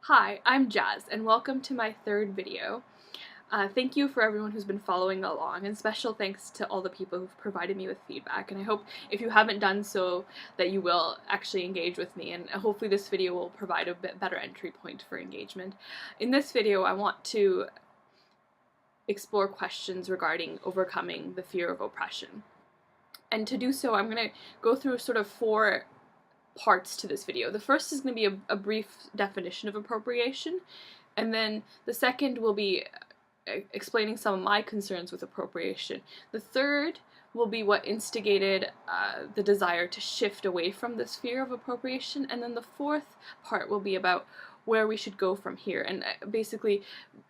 Hi, I'm Jazz, and welcome to my third video. Thank you for everyone who's been following along, and special thanks to all the people who've provided me with feedback, and I hope if you haven't done so that you will actually engage with me, and hopefully this video will provide a bit better entry point for engagement. In this video, I want to explore questions regarding overcoming the fear of oppression. And to do so, I'm going to go through sort of four parts to this video. The first is going to be a brief definition of appropriation, and then the second will be explaining some of my concerns with appropriation. The third will be what instigated the desire to shift away from this fear of appropriation, and then the fourth part will be about where we should go from here, and basically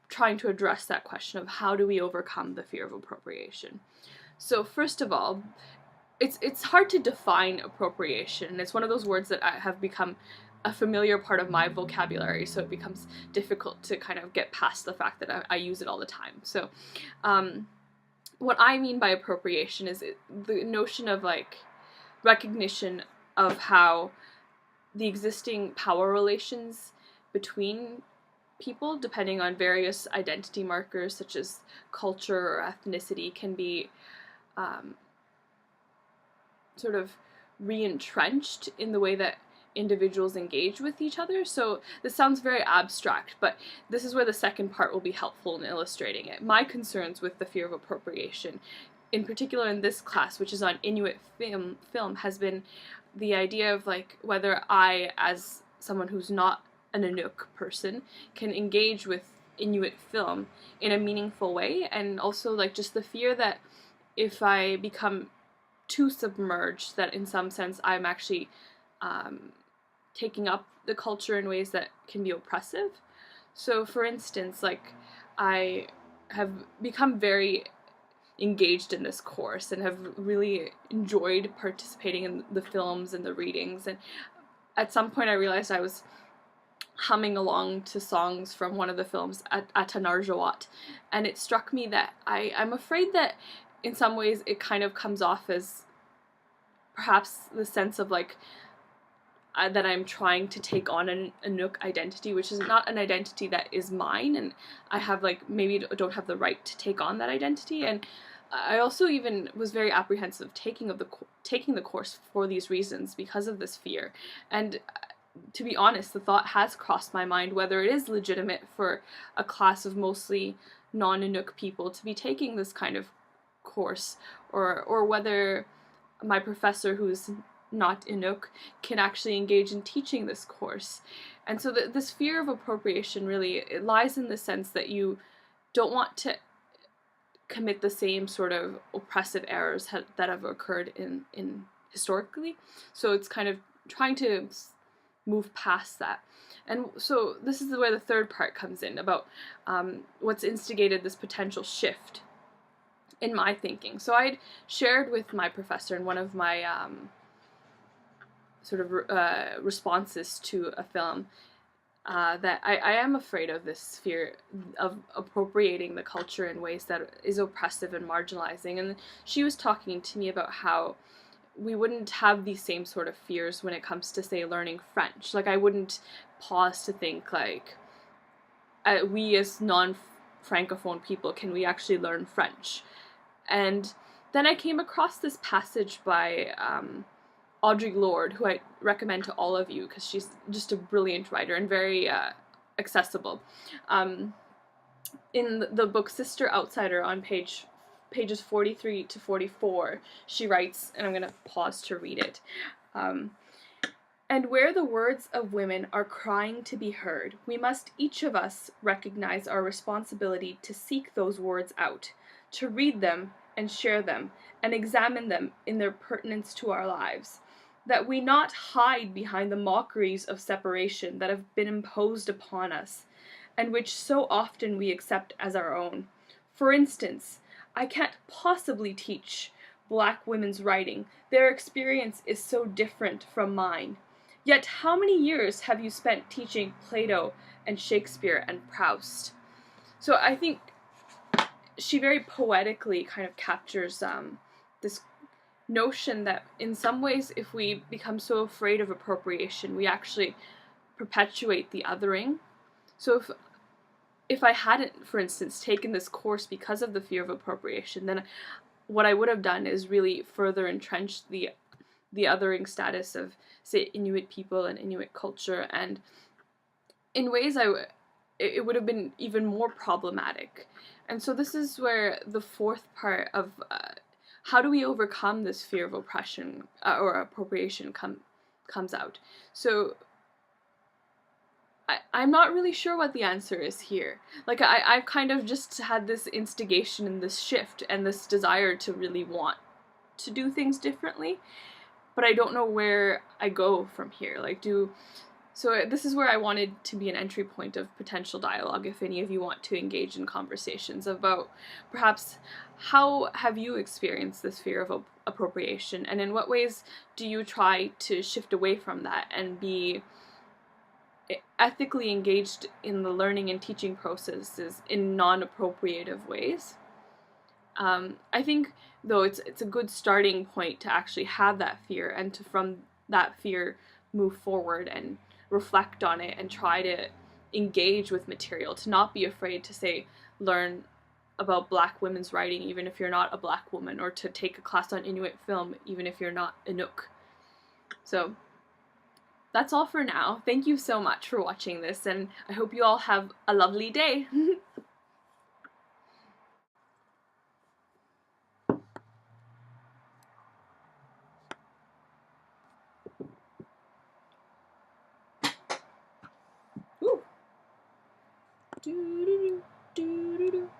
trying to address that question of how do we overcome the fear of appropriation. So first of all, it's hard to define appropriation. It's one of those words that have become a familiar part of my vocabulary, so it becomes difficult to kind of get past the fact that I use it all the time. So what I mean by appropriation is the notion of like recognition of how the existing power relations between people, depending on various identity markers such as culture or ethnicity, can be sort of re-entrenched in the way that individuals engage with each other. So this sounds very abstract, but this is where the second part will be helpful in illustrating it. My concerns with the fear of appropriation, in particular in this class, which is on Inuit film, has been the idea of like whether I, as someone who's not an Inuk person, can engage with Inuit film in a meaningful way, and also like just the fear that if I become too submerged, that in some sense I'm actually taking up the culture in ways that can be oppressive. So for instance, like I have become very engaged in this course and have really enjoyed participating in the films and the readings, and at some point I realized I was humming along to songs from one of the films, Atanarjawat, and it struck me that I'm afraid that in some ways it kind of comes off as perhaps the sense of like that I'm trying to take on an Inuk identity, which is not an identity that is mine, and I have like maybe don't have the right to take on that identity. And I also even was very apprehensive of taking the course for these reasons, because of this fear. And to be honest, the thought has crossed my mind whether it is legitimate for a class of mostly non-Inuk people to be taking this kind of course, or whether my professor, who's not Inuk, can actually engage in teaching this course. And so this fear of appropriation really, it lies in the sense that you don't want to commit the same sort of oppressive errors that have occurred in historically. So it's kind of trying to move past that. And so this is where the third part comes in, about what's instigated this potential shift in my thinking. So I'd shared with my professor in one of my responses to a film that I am afraid of this fear of appropriating the culture in ways that is oppressive and marginalizing. And she was talking to me about how we wouldn't have these same sort of fears when it comes to, say, learning French. Like, I wouldn't pause to think, like, we as non-Francophone people, can we actually learn French? And then I came across this passage by Audre Lorde, who I recommend to all of you because she's just a brilliant writer and very accessible. In the book Sister Outsider, on pages 43 to 44, she writes, and I'm going to pause to read it, and where the words of women are crying to be heard, we must each of us recognize our responsibility to seek those words out, to read them and share them, and examine them in their pertinence to our lives, that we not hide behind the mockeries of separation that have been imposed upon us, and which so often we accept as our own. For instance, I can't possibly teach Black women's writing. Their experience is so different from mine. Yet how many years have you spent teaching Plato and Shakespeare and Proust? So I think she very poetically kind of captures this notion that in some ways, if we become so afraid of appropriation, we actually perpetuate the othering. So if I hadn't, for instance, taken this course because of the fear of appropriation, then what I would have done is really further entrenched the othering status of, say, Inuit people and Inuit culture, and in ways it would have been even more problematic. And so this is where the fourth part of how do we overcome this fear of oppression or appropriation comes out. So I'm not really sure what the answer is here. Like, I've kind of just had this instigation and this shift and this desire to really want to do things differently, but I don't know where I go from here. So this is where I wanted to be an entry point of potential dialogue, if any of you want to engage in conversations about perhaps how have you experienced this fear of appropriation, and in what ways do you try to shift away from that and be ethically engaged in the learning and teaching processes in non-appropriative ways. I think, though, it's a good starting point to actually have that fear, and to from that fear move forward and reflect on it and try to engage with material, to not be afraid to, say, learn about Black women's writing even if you're not a Black woman, or to take a class on Inuit film even if you're not Inuk. So that's all for now. Thank you so much for watching this, and I hope you all have a lovely day. Ooh. Doo-doo-doo, doo-doo-doo.